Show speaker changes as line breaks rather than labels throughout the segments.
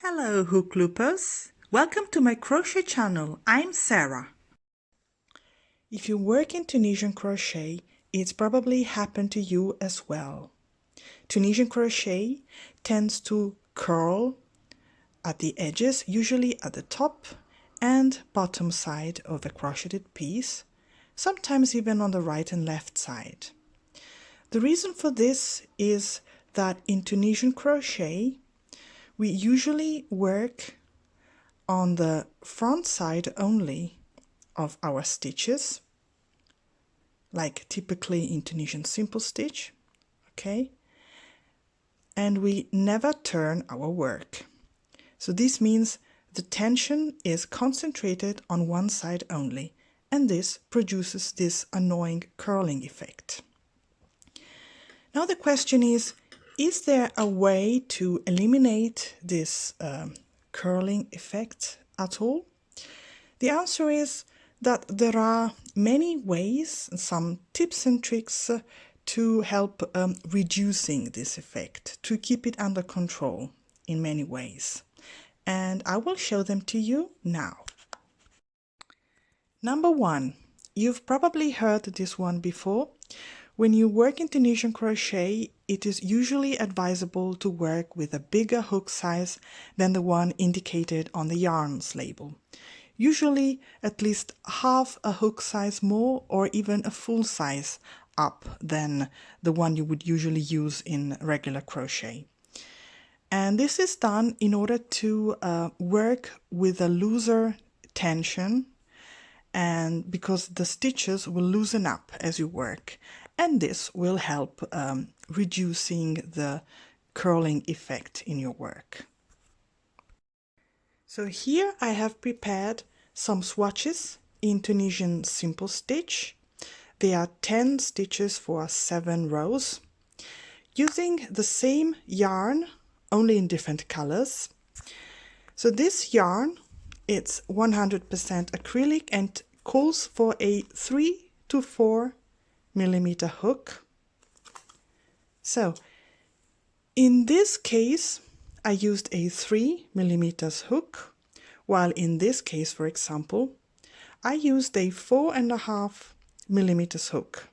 Hello hook loopers! Welcome to my crochet channel. I'm Sarah. If you work in Tunisian crochet, it's probably happened to you as well. Tunisian crochet tends to curl at the edges, usually at the top and bottom side of the crocheted piece, sometimes even on the right and left side. The reason for this is that in Tunisian crochet, we usually work on the front side only of our stitches, like typically in Tunisian simple stitch, okay? And we never turn our work. So this means the tension is concentrated on one side only, and this produces this annoying curling effect. Now the question is there a way to eliminate this curling effect at all? The answer is that there are many ways and some tips and tricks to help reducing this effect, to keep it under control in many ways. And I will show them to you now. Number one, you've probably heard this one before. When you work in Tunisian crochet, it is usually advisable to work with a bigger hook size than the one indicated on the yarns label. Usually at least half a hook size more or even a full size up than the one you would usually use in regular crochet. And this is done in order to work with a looser tension, and because the stitches will loosen up as you work, and this will help reducing the curling effect in your work. So here I have prepared some swatches in Tunisian simple stitch. There are 10 stitches for 7 rows, using the same yarn, only in different colors. So this yarn, it's 100% acrylic and calls for a 3 to 4 millimeter hook. So in this case I used a 3 millimeters hook, while in this case, for example, I used a 4.5 millimeters hook.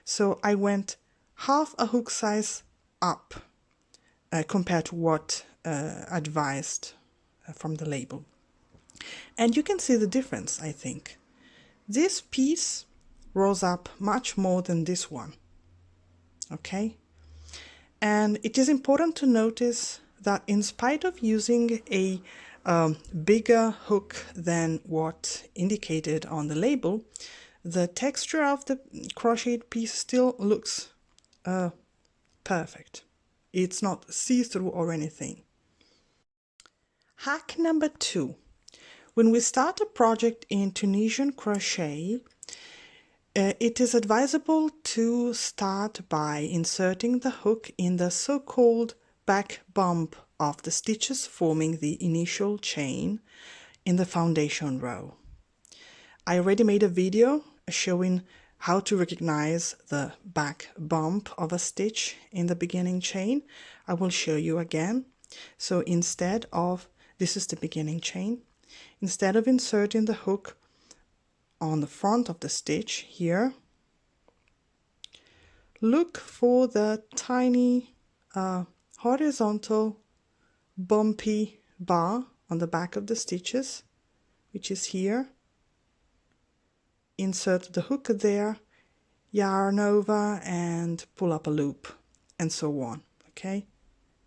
So I went half a hook size up compared to what advised from the label. And you can see the difference, I think. This piece rose up much more than this one, okay? And it is important to notice that in spite of using a bigger hook than what indicated on the label, the texture of the crocheted piece still looks perfect. It's not see-through or anything. Hack number 2. When we start a project in Tunisian crochet, it is advisable to start by inserting the hook in the so-called back bump of the stitches forming the initial chain in the foundation row. I already made a video showing how to recognize the back bump of a stitch in the beginning chain. I will show you again. So instead of, this is the beginning chain, instead of inserting the hook on the front of the stitch here, look for the tiny horizontal bumpy bar on the back of the stitches, which is here. Insert the hook there, yarn over and pull up a loop, and so on, okay?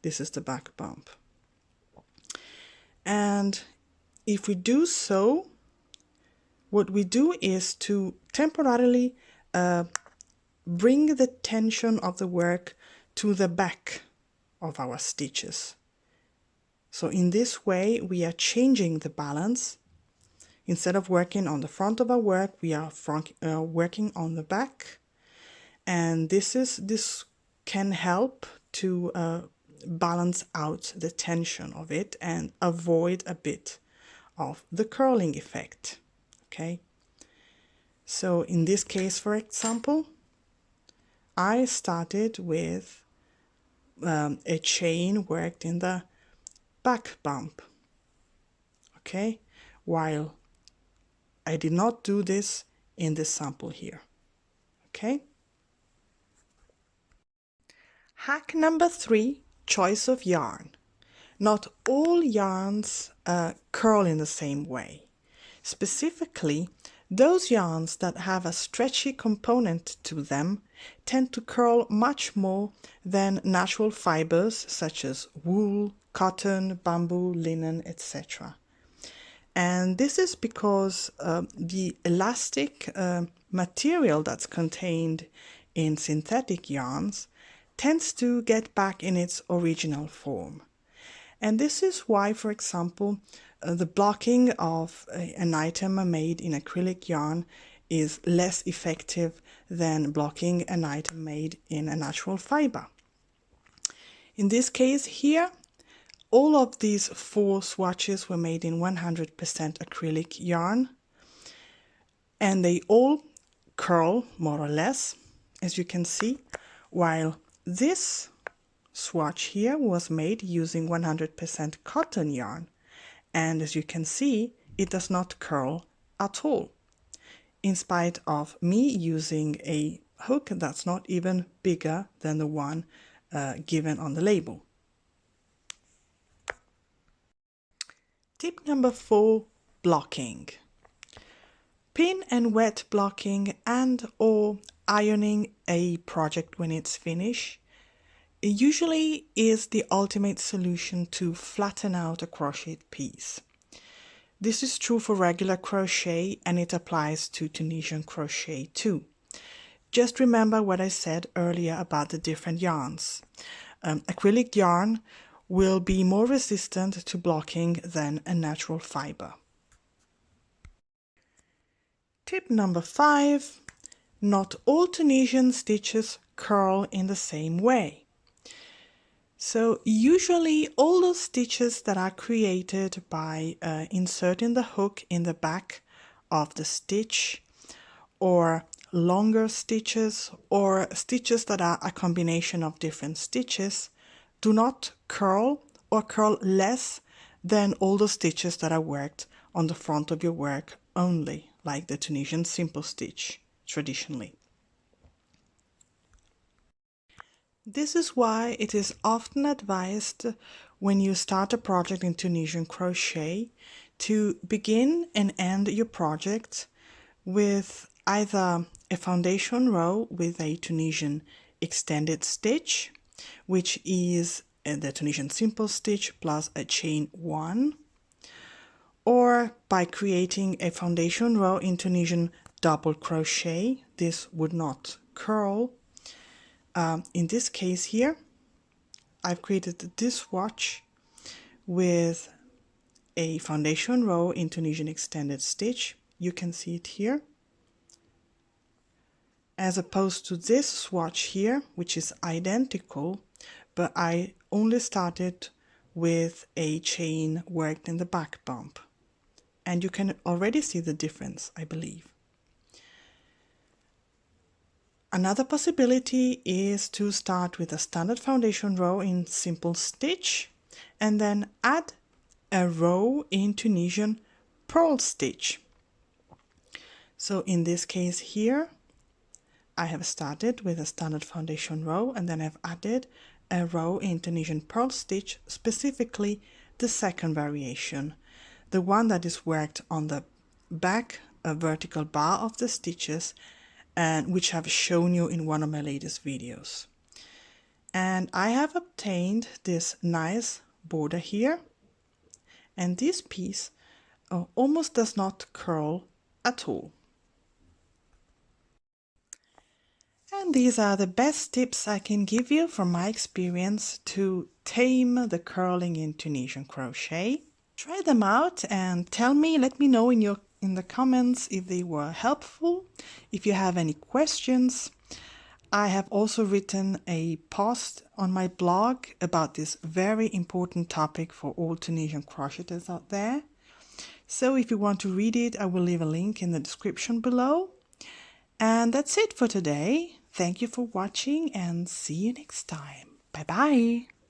This is the back bump. And if we do so, what we do is to temporarily bring the tension of the work to the back of our stitches. So in this way we are changing the balance. Instead of working on the front of our work, we are working on the back, and this can help to balance out the tension of it and avoid a bit of the curling effect. Okay, so in this case, for example, I started with a chain worked in the back bump. okay, while I did not do this in this sample here, okay. Hack number 3, choice of yarn. Not all yarns curl in the same way. Specifically, those yarns that have a stretchy component to them tend to curl much more than natural fibers such as wool, cotton, bamboo, linen, etc. And this is because the elastic material that's contained in synthetic yarns tends to get back in its original form. And this is why, for example, the blocking of an item made in acrylic yarn is less effective than blocking an item made in a natural fiber. In this case here, all of these 4 swatches were made in 100% acrylic yarn, and they all curl more or less, as you can see, while this swatch here was made using 100% cotton yarn, and as you can see, it does not curl at all, in spite of me using a hook that's not even bigger than the one given on the label. Tip number 4, blocking. Pin and wet blocking and or ironing a project when it's finished usually is the ultimate solution to flatten out a crocheted piece. This is true for regular crochet, and it applies to Tunisian crochet too. Just remember what I said earlier about the different yarns. Acrylic yarn will be more resistant to blocking than a natural fiber. Tip number 5, not all Tunisian stitches curl in the same way. So usually all those stitches that are created by inserting the hook in the back of the stitch, or longer stitches, or stitches that are a combination of different stitches, do not curl or curl less than all the stitches that are worked on the front of your work only, like the Tunisian simple stitch traditionally. This is why it is often advised when you start a project in Tunisian crochet to begin and end your project with either a foundation row with a Tunisian extended stitch, which is the Tunisian simple stitch plus a chain 1, or by creating a foundation row in Tunisian double crochet. This would not curl. In this case here, I've created this swatch with a foundation row in Tunisian extended stitch. You can see it here, as opposed to this swatch here, which is identical, but I only started with a chain worked in the back bump. And you can already see the difference, I believe. Another possibility is to start with a standard foundation row in simple stitch and then add a row in Tunisian purl stitch. So in this case here, I have started with a standard foundation row and then I've added a row in Tunisian purl stitch, specifically the second variation, the one that is worked on the back vertical bar of the stitches, and which I've shown you in one of my latest videos. And I have obtained this nice border here, and this piece almost does not curl at all. And these are the best tips I can give you from my experience to tame the curling in Tunisian crochet. Try them out and tell me, let me know in the comments if they were helpful, if you have any questions. I have also written a post on my blog about this very important topic for all Tunisian crocheters out there. So if you want to read it, I will leave a link in the description below. And that's it for today. Thank you for watching and see you next time. Bye bye.